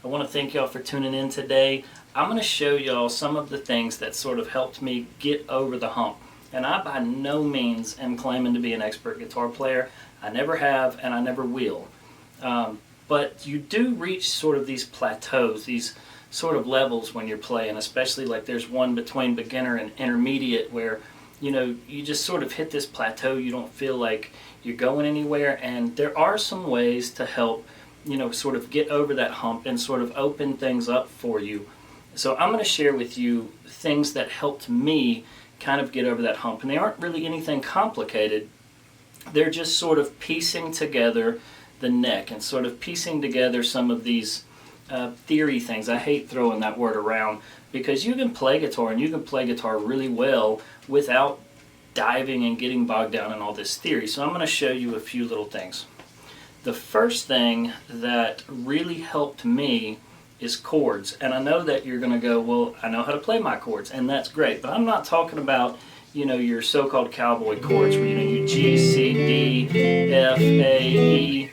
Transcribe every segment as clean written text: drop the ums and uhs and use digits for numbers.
I want to thank y'all for tuning in today. I'm going to show y'all some of the things that sort of helped me get over the hump. And I by no means am claiming to be an expert guitar player. I never have and I never will. But you do reach sort of these plateaus, these sort of levels when you're playing, especially like there's one between beginner and intermediate where you just sort of hit this plateau. You don't feel like you're going anywhere, and there are some ways to help sort of get over that hump and sort of open things up for you. So I'm going to share with you things that helped me kind of get over that hump, and they aren't really anything complicated. They're just sort of piecing together the neck and sort of piecing together some of these theory things. I hate throwing that word around because you can play guitar, and you can play guitar really well without diving and getting bogged down in all this theory. So I'm going to show you a few little things. The first thing that really helped me is chords. And I know that you're going to go, well, I know how to play my chords, and that's great. But I'm not talking about your so-called cowboy chords where you G, C, D, F, A, E.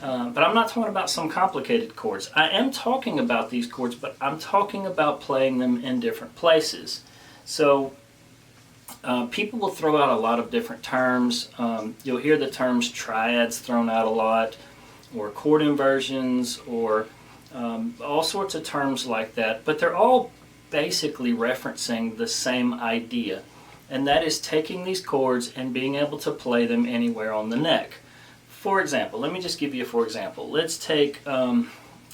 But I'm not talking about some complicated chords. I am talking about these chords, but I'm talking about playing them in different places. So people will throw out a lot of different terms. You'll hear the terms triads thrown out a lot, or chord inversions, or all sorts of terms like that. But they're all basically referencing the same idea, and that is taking these chords and being able to play them anywhere on the neck. For example, let me just give you a for example. Let's take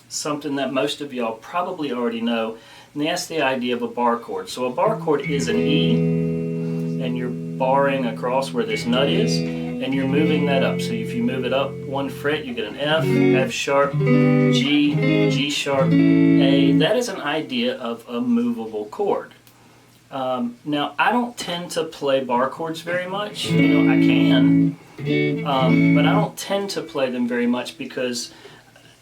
something that most of y'all probably already know, and that's the idea of a bar chord. So a bar chord is an E, and you're barring across where this nut is, and you're moving that up. So if you move it up one fret, you get an F, F sharp, G, G sharp, A. That is an idea of a movable chord. Now, I don't tend to play bar chords very much. I can, but I don't tend to play them very much because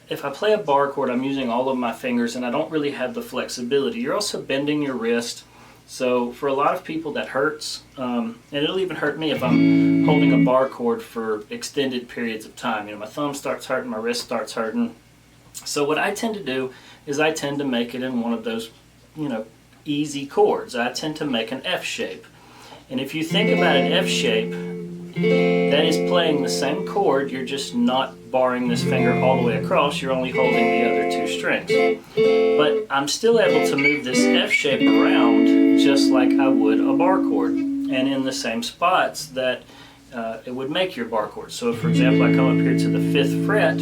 if I play a bar chord, I'm using all of my fingers, and I don't really have the flexibility. You're also bending your wrist. So for a lot of people that hurts, and it'll even hurt me if I'm holding a bar chord for extended periods of time. My thumb starts hurting, my wrist starts hurting. So what I tend to do is I tend to make it in one of those, easy chords. I tend to make an F shape. And if you think about an F shape, that is playing the same chord, you're just not barring this finger all the way across, you're only holding the other two strings. But I'm still able to move this F shape around just like I would a bar chord, and in the same spots that it would make your bar chord. So if, for example, I come up here to the 5th fret,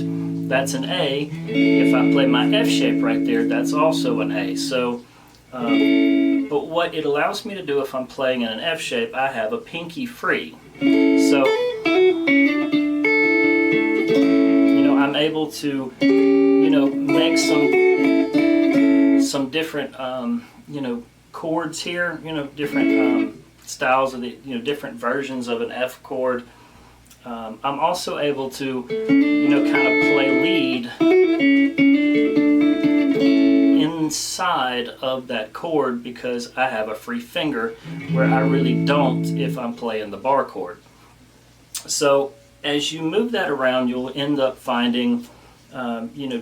that's an A. If I play my F shape right there, that's also an A. So, but what it allows me to do if I'm playing in an F shape, I have a pinky free. So, I'm able to, make some different, chords here, different styles of the, different versions of an F chord. I'm also able to, kind of play lead inside of that chord because I have a free finger where I really don't if I'm playing the bar chord. So as you move that around, you'll end up finding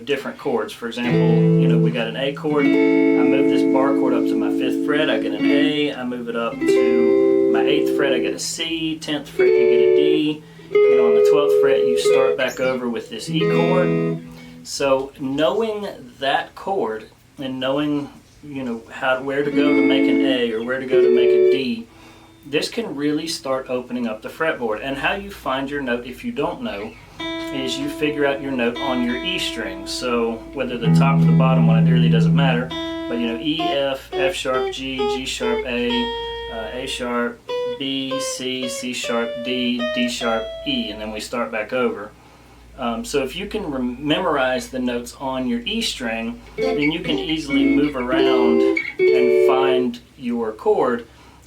different chords. For example, we got an A chord. I move this bar chord up to my 5th fret, I get an A. I move it up to my 8th fret, I get a C. 10th fret, you get a D. On the 12th fret, you start back over with this E chord. So knowing that chord and knowing where to go to make an A or where to go to make a D, this can really start opening up the fretboard. And how you find your note, if you don't know, is you figure out your note on your E string. So whether the top or the bottom one, it really doesn't matter. But E, F, F sharp, G, G sharp, A sharp, B, C, C sharp, D, D sharp, E, and then we start back over. So if you can memorize the notes on your E string, then you can easily move around and find your chord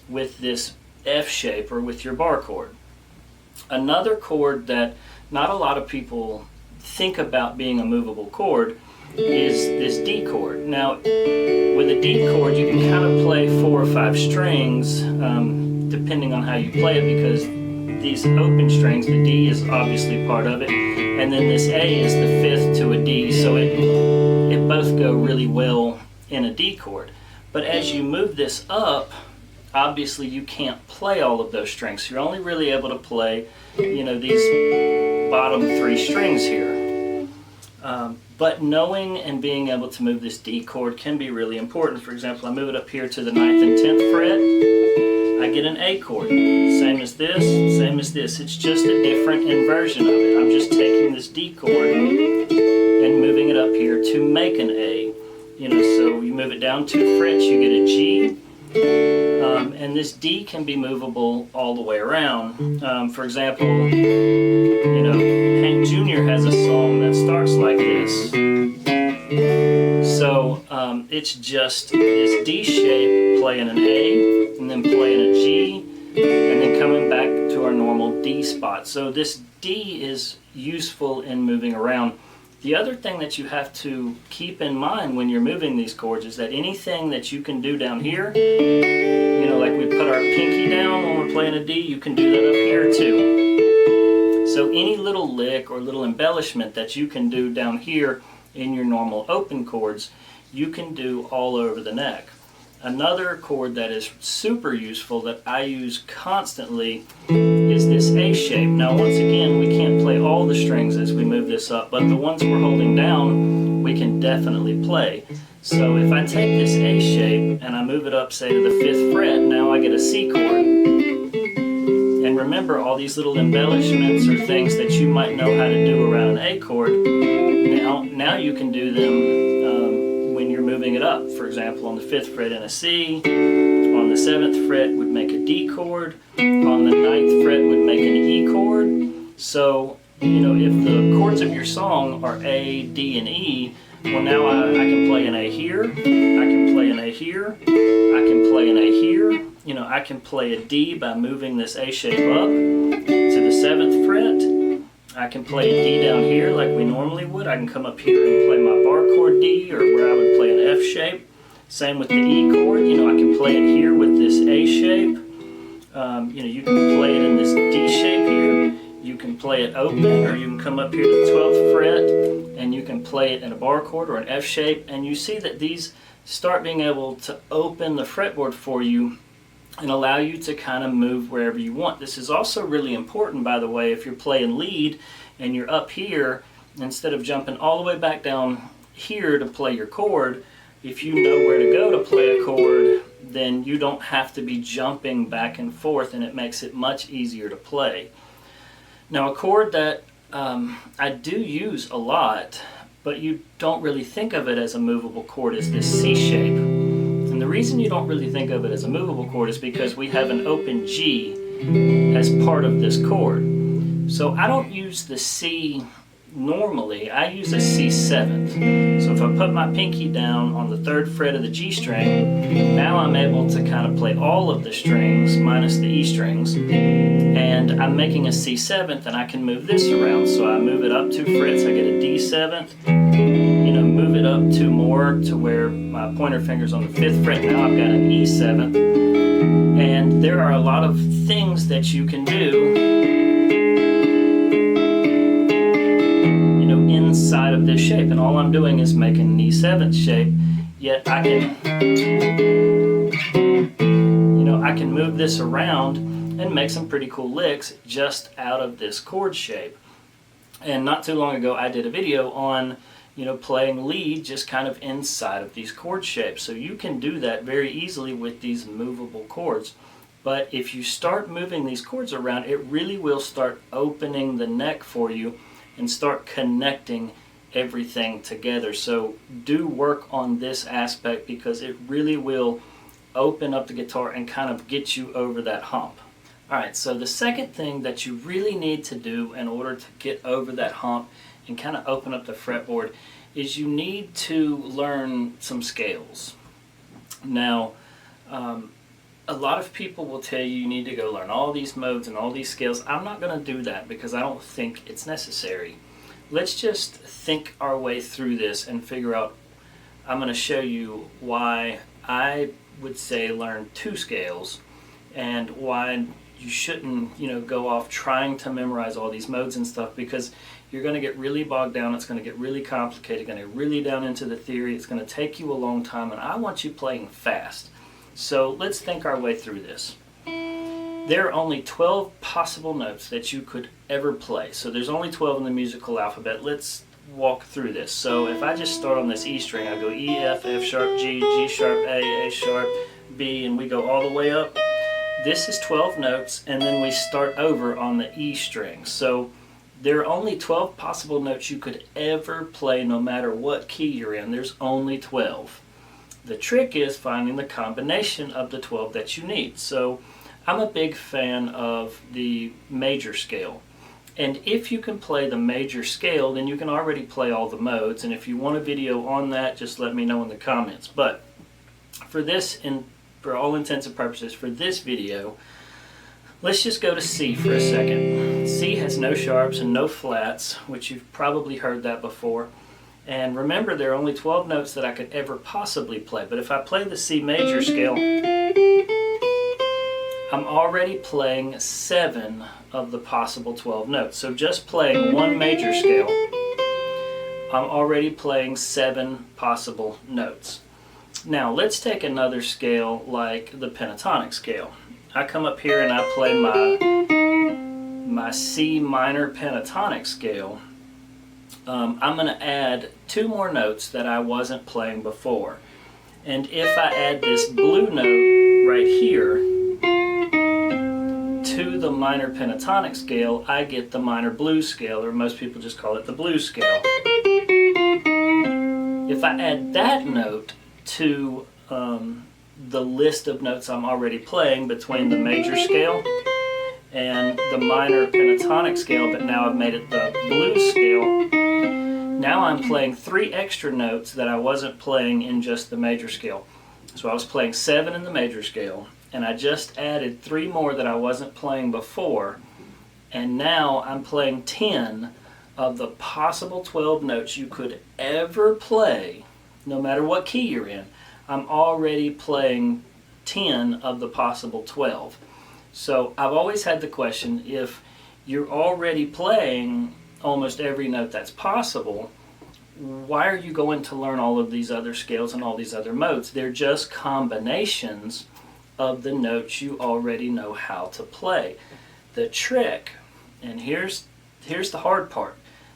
with this F shape or with your bar chord. Another chord that not a lot of people think about being a movable chord is this D chord. Now, with a D chord, you can kind of play 4 or 5 strings, depending on how you play it, because these open strings, the D is obviously part of it, and then this A is the 5th to a D, so it both go really well in a D chord. But as you move this up, obviously you can't play all of those strings. You're only really able to play, you know, these bottom 3 strings here. But knowing and being able to move this D chord can be really important. For example, I move it up here to the 9th and 10th fret, I get an A chord. Same as this, same as this. It's just a different inversion of it. I'm just taking this D chord and moving it up here to make an A. You know, so you move it down 2 frets, you get a G. And this D can be movable all the way around. For example, you know, Hank Jr. has a song that starts like this. So it's just this D shape playing an A, and then playing a G, and then coming back to our normal D spot. So this D is useful in moving around. The other thing that you have to keep in mind when you're moving these chords is that anything that you can do down here, you know, like we put our pinky down when we're playing a D, you can do that up here too. So any little lick or little embellishment that you can do down here in your normal open chords, you can do all over the neck. Another chord that is super useful that I use constantly is this A shape. Now once again, we can't play all the strings as we move this up, but the ones we're holding down, we can definitely play. So if I take this A shape and I move it up, say to the 5th fret, now I get a C chord. And remember, all these little embellishments or things that you might know how to do around an A chord, now you can do them when you're moving it up. For example, on the 5th fret in a C, on the 7th fret would make a D chord, on the 9th fret would make an E chord. So, you know, if the chords of your song are A, D, and E, well now I can play an A here, I can play an A here, I can play an A here, you know, I can play a D by moving this A shape up to the 7th fret. I can play a D down here like we normally would. I can come up here and play my bar chord D, or where I would play an F shape. Same with the E chord. You know, I can play it here with this A shape. You know, you can play it in this D shape here. You can play it open, or you can come up here to the 12th fret and you can play it in a bar chord or an F shape. And you see that these start being able to open the fretboard for you and allow you to kind of move wherever you want. This is also really important, by the way, if you're playing lead and you're up here, instead of jumping all the way back down here to play your chord, if you know where to go to play a chord, then you don't have to be jumping back and forth, and it makes it much easier to play. Now, a chord that I do use a lot, but you don't really think of it as a movable chord, is this C shape. And the reason you don't really think of it as a movable chord is because we have an open G as part of this chord. So I don't use the C normally, I use a C7. So if I put my pinky down on the 3rd fret of the G string, now I'm able to kind of play all of the strings minus the E strings, and I'm making a C7th, and I can move this around. So I move it up 2 frets, I get a D7th, you know, move it up 2 more to where my pointer finger's on the 5th fret, now I've got an E7th. And there are a lot of things that you can do inside of this shape, and all I'm doing is making an E7th shape, yet I can move this around and make some pretty cool licks just out of this chord shape. And not too long ago I did a video on, you know, playing lead just kind of inside of these chord shapes. So you can do that very easily with these movable chords. But if you start moving these chords around, it really will start opening the neck for you and start connecting everything together. So do work on this aspect, because it really will open up the guitar and kind of get you over that hump. Alright, so the second thing that you really need to do in order to get over that hump and kind of open up the fretboard is you need to learn some scales. Now, a lot of people will tell you need to go learn all these modes and all these scales. I'm not going to do that because I don't think it's necessary. Let's just think our way through this and figure out. I'm going to show you why I would say learn 2 scales and why you shouldn't, you know, go off trying to memorize all these modes and stuff, because you're going to get really bogged down. It's going to get really complicated, going to get really down into the theory. It's going to take you a long time, and I want you playing fast. So let's think our way through this. There are only 12 possible notes that you could ever play. So there's only 12 in the musical alphabet. Let's walk through this. So if I just start on this E string, I go E, F, F sharp, G, G sharp, A sharp, B, and we go all the way up. This is 12 notes, and then we start over on the E string. So there are only 12 possible notes you could ever play, no matter what key you're in. There's only 12. The trick is finding the combination of the 12 that you need. So I'm a big fan of the major scale. And if you can play the major scale, then you can already play all the modes. And if you want a video on that, just let me know in the comments. But for this, for all intents and purposes, for this video, let's just go to C for a second. C has no sharps and no flats, which you've probably heard that before. And remember, there are only 12 notes that I could ever possibly play. But if I play the C major scale, I'm already playing 7 of the possible 12 notes. So just playing one major scale, I'm already playing 7 possible notes. Now let's take another scale like the pentatonic scale. I come up here and I play my C minor pentatonic scale. I'm going to add 2 more notes that I wasn't playing before. And if I add this blue note right here to the minor pentatonic scale, I get the minor blues scale, or most people just call it the blues scale. If I add that note to the list of notes I'm already playing between the major scale and the minor pentatonic scale, but now I've made it the blues scale, now I'm playing 3 extra notes that I wasn't playing in just the major scale. So I was playing 7 in the major scale, and I just added 3 more that I wasn't playing before, and now I'm playing 10 of the possible 12 notes you could ever play, no matter what key you're in. I'm already playing 10 of the possible 12. So I've always had the question, if you're already playing almost every note that's possible, why are you going to learn all of these other scales and all these other modes? They're just combinations of the notes you already know how to play. The trick, and here's the hard part,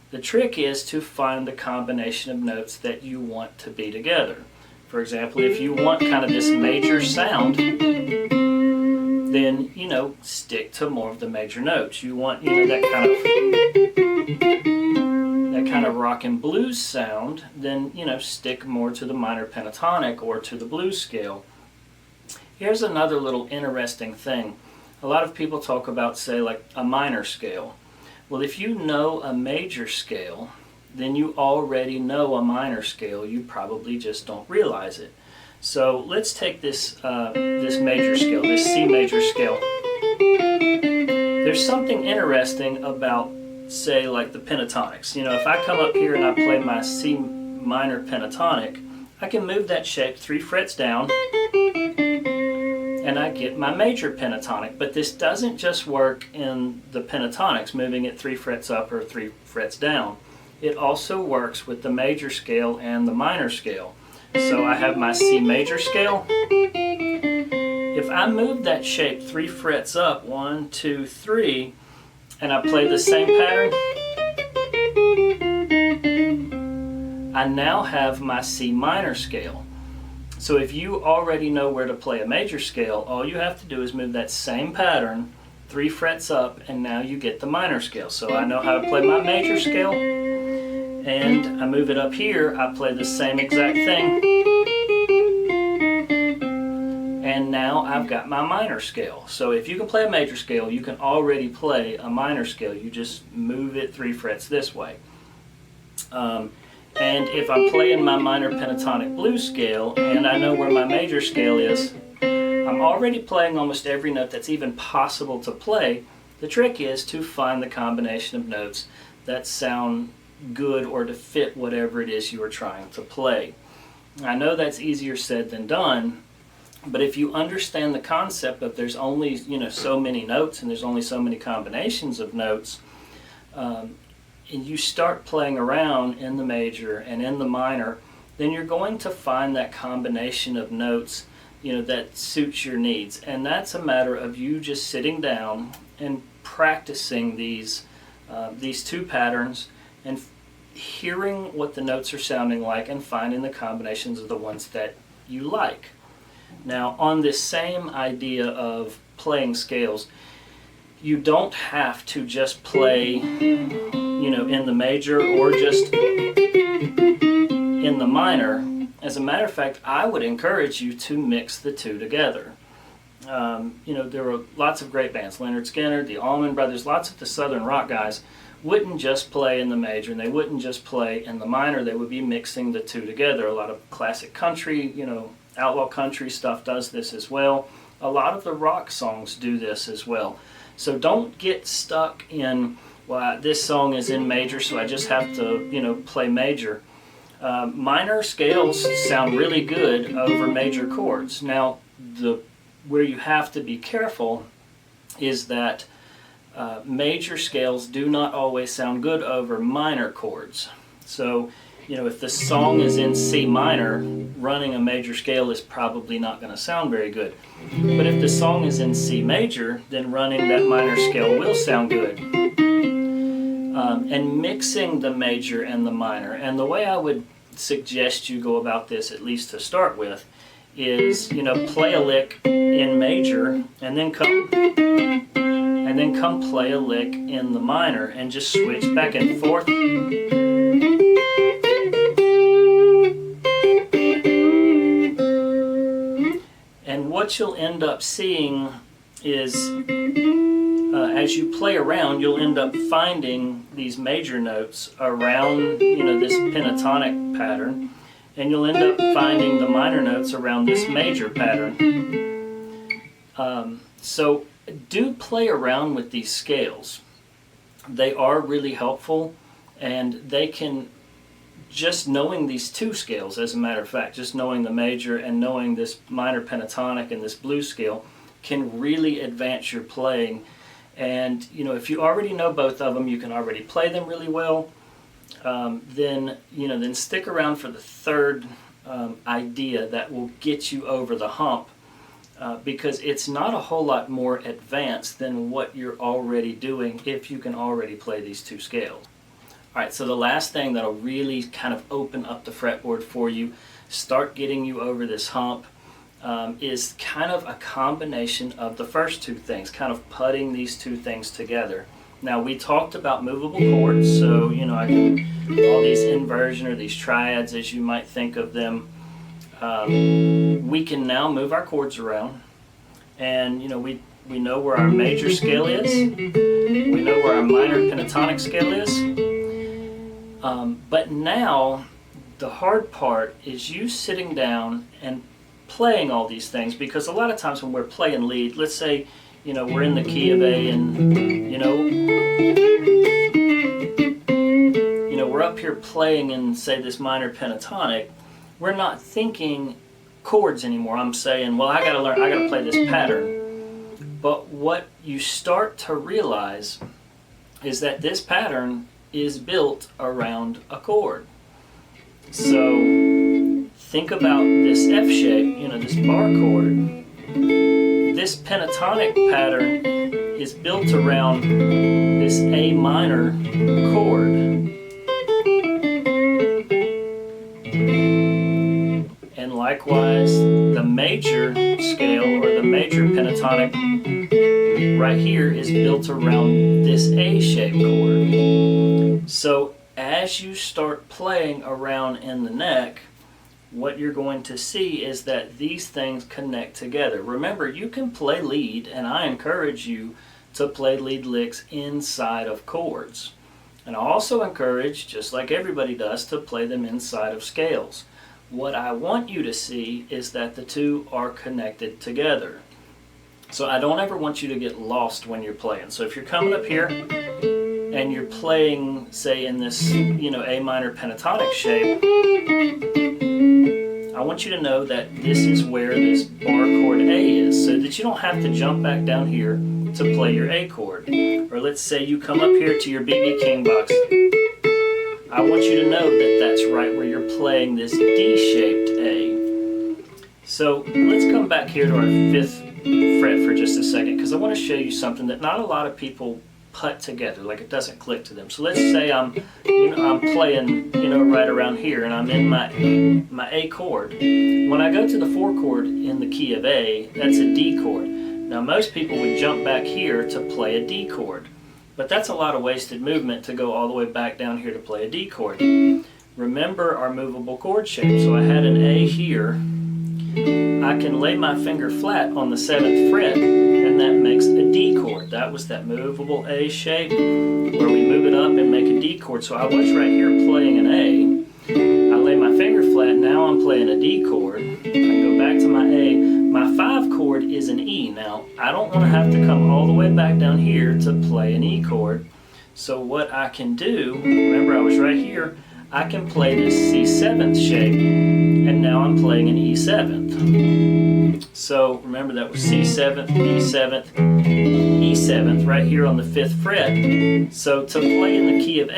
the trick is to find the combination of notes that you want to be together. For example, if you want kind of this major sound, then, stick to more of the major notes. You want, that kind of rock and blues sound, then, stick more to the minor pentatonic or to the blues scale. Here's another little interesting thing. A lot of people talk about, say, like a minor scale. Well, if you know a major scale, then you already know a minor scale. You probably just don't realize it. So let's take this this major scale, this C major scale. There's something interesting about, say, like the pentatonics. If I come up here and I play my C minor pentatonic, I can move that shape 3 frets down, and I get my major pentatonic. But this doesn't just work in the pentatonics, moving it 3 frets up or 3 frets down. It also works with the major scale and the minor scale. So I have my C major scale. If I move that shape 3 frets up, 1, 2, 3, and I play the same pattern, I now have my C minor scale. So if you already know where to play a major scale, all you have to do is move that same pattern 3 frets up, and now you get the minor scale. So I know how to play my major scale, and I move it up here, I play the same exact thing, and now I've got my minor scale. So if you can play a major scale, you can already play a minor scale. You just move it 3 frets this way. And if I'm playing my minor pentatonic blues scale and I know where my major scale is, I'm already playing almost every note that's even possible to play. The trick is to find the combination of notes that sound good or to fit whatever it is you are trying to play. I know that's easier said than done, but if you understand the concept of there's only so many notes and there's only so many combinations of notes, and you start playing around in the major and in the minor, then you're going to find that combination of notes, that suits your needs. And that's a matter of you just sitting down and practicing these two patterns and hearing what the notes are sounding like and finding the combinations of the ones that you like. Now, on this same idea of playing scales, you don't have to just play, in the major or just in the minor. As a matter of fact, I would encourage you to mix the two together. There were lots of great bands, Leonard Skinner, the Allman Brothers, lots of the Southern rock guys wouldn't just play in the major and they wouldn't just play in the minor. They would be mixing the two together. A lot of classic country, outlaw country stuff does this as well. A lot of the rock songs do this as well. So don't get stuck in, well, this song is in major, so I just have to, play major. Minor scales sound really good over major chords. Now, where you have to be careful is that major scales do not always sound good over minor chords. So, if the song is in C minor, running a major scale is probably not going to sound very good. But if the song is in C major, then running that minor scale will sound good. And mixing the major and the minor, and the way I would suggest you go about this, at least to start with, is play a lick in major and then come play a lick in the minor and just switch back and forth. And what you'll end up seeing is as you play around, you'll end up finding these major notes around this pentatonic pattern, and you'll end up finding the minor notes around this major pattern. So do play around with these scales. They are really helpful, and they can, just knowing these two scales, as a matter of fact, just knowing the major and knowing this minor pentatonic and this blues scale can really advance your playing. And if you already know both of them, you can already play them really well. Then stick around for the third idea that will get you over the hump, because it's not a whole lot more advanced than what you're already doing if you can already play these two scales. Alright, so the last thing that'll really kind of open up the fretboard for you, start getting you over this hump, is kind of a combination of the first two things, kind of putting these two things together. Now, we talked about movable chords, so I can, all these inversion or these triads as you might think of them, we can now move our chords around, and we know where our major scale is, we know where our minor pentatonic scale is, but now the hard part is you sitting down and playing all these things, because a lot of times when we're playing lead, let's say we're in the key of A and we're up here playing in, say, this minor pentatonic, we're not thinking chords anymore. I'm saying, well, I gotta play this pattern. But what you start to realize is that this pattern is built around a chord. So think about this F shape, this bar chord. This pentatonic pattern is built around this A minor chord. And likewise, the major scale, or the major pentatonic right here, is built around this A-shaped chord. So as you start playing around in the neck, what you're going to see is that these things connect together. Remember, you can play lead, and I encourage you to play lead licks inside of chords. And I also encourage, just like everybody does, to play them inside of scales. What I want you to see is that the two are connected together. So I don't ever want you to get lost when you're playing. So if you're coming up here and you're playing, say, in this, A minor pentatonic shape, I want you to know that this is where this bar chord A is, so that you don't have to jump back down here to play your A chord. Or let's say you come up here to your BB King box. I want you to know that that's right where you're playing this D-shaped A. So let's come back here to our 5th fret for just a second, because I want to show you something that not a lot of people put together, like it doesn't click to them. So let's say I'm playing, right around here, and I'm in my A chord. When I go to the 4 chord in the key of A, that's a D chord. Now most people would jump back here to play a D chord, but that's a lot of wasted movement to go all the way back down here to play a D chord. Remember our movable chord shape. So I had an A here. I can lay my finger flat on the 7th fret, and that makes a D chord. That was that movable A shape where we move it up and make a D chord. So I was right here playing an A. I lay my finger flat, now I'm playing a D chord. I go back to my A. My 5 chord is an E. Now, I don't want to have to come all the way back down here to play an E chord. So what I can do, remember I was right here, I can play this C7th shape, and now I'm playing an E7th. So remember that was C7th, E7th, E7th, right here on the 5th fret. So to play in the key of A,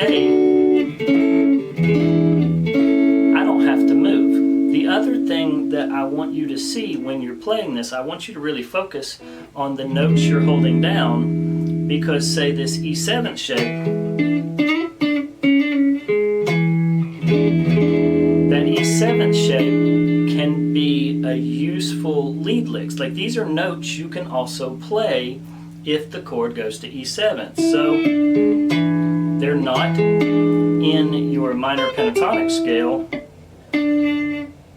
I don't have to move. The other thing that I want you to see when you're playing this, I want you to really focus on the notes you're holding down, because say this E7 shape, that E7 shape can be a useful lead licks. Like these are notes you can also play if the chord goes to E7. So they're not in your minor pentatonic scale,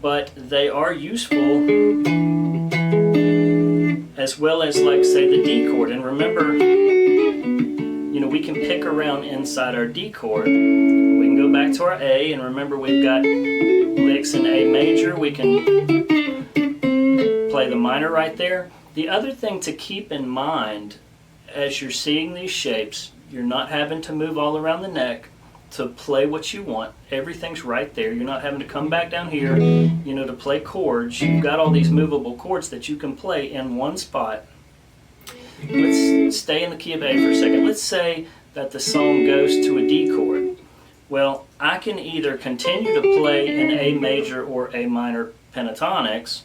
but they are useful as well as, like, say, the D chord. And remember, we can pick around inside our D chord. We can go back to our A, and remember we've got licks in A major. We can play the minor right there. The other thing to keep in mind as you're seeing these shapes, you're not having to move all around the neck to play what you want. Everything's right there. You're not having to come back down here, to play chords. You've got all these movable chords that you can play in one spot. Let's stay in the key of A for a second. Let's say that the song goes to a D chord. Well, I can either continue to play in A major or A minor pentatonics,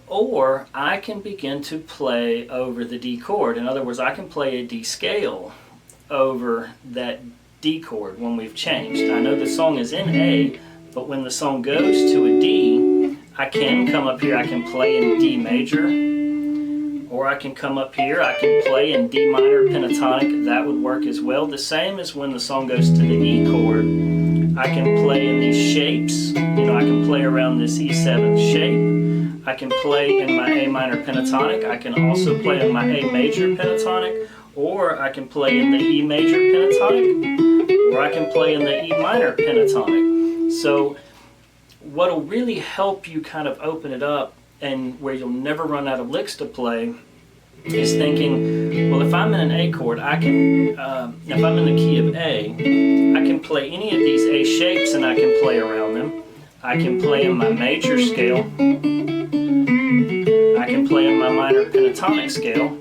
or I can begin to play over the D chord. In other words, I can play a D scale over that D chord when we've changed. I know the song is in A, but when the song goes to a D, I can come up here, I can play in D major, or I can come up here, I can play in D minor pentatonic. That would work as well. The same as when the song goes to the E chord. I can play in these shapes. I can play around this E7 shape. I can play in my A minor pentatonic. I can also play in my A major pentatonic, or I can play in the E major pentatonic, or I can play in the E minor pentatonic. So what'll really help you kind of open it up, and where you'll never run out of licks to play, is thinking, well, if I'm in an A chord, I can, if I'm in the key of A, I can play any of these A shapes and I can play around them. I can play in my major scale. I can play in my minor pentatonic scale.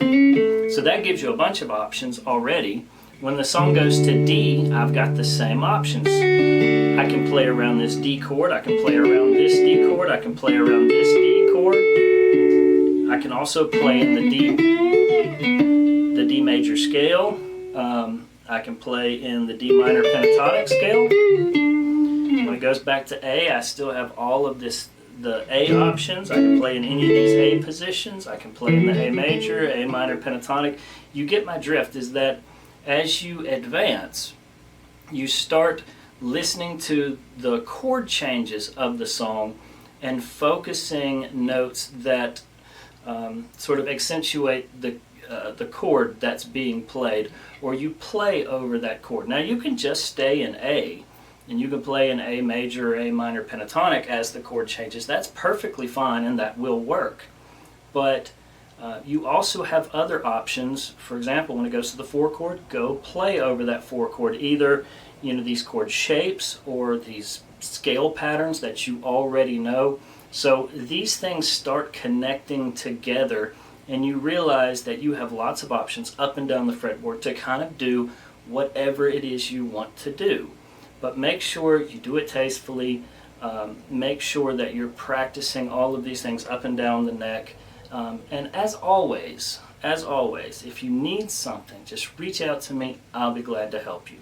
So that gives you a bunch of options already. When the song goes to D, I've got the same options. I can play around this D chord, I can play around this D chord, I can play around this D chord. I can also play in the D major scale. I can play in the D minor pentatonic scale. When it goes back to A, I still have all of the A options. I can play in any of these A positions. I can play in the A major, A minor pentatonic. You get my drift, is that as you advance, you start listening to the chord changes of the song and focusing notes that sort of accentuate the chord that's being played, or you play over that chord. Now you can just stay in A, and you can play in A major or A minor pentatonic as the chord changes. That's perfectly fine, and that will work. But you also have other options. For example, when it goes to the 4 chord, go play over that 4 chord, either these chord shapes or these scale patterns that you already know. So these things start connecting together and you realize that you have lots of options up and down the fretboard to kind of do whatever it is you want to do. But make sure you do it tastefully. Make sure that you're practicing all of these things up and down the neck. And as always, if you need something, just reach out to me. I'll be glad to help you.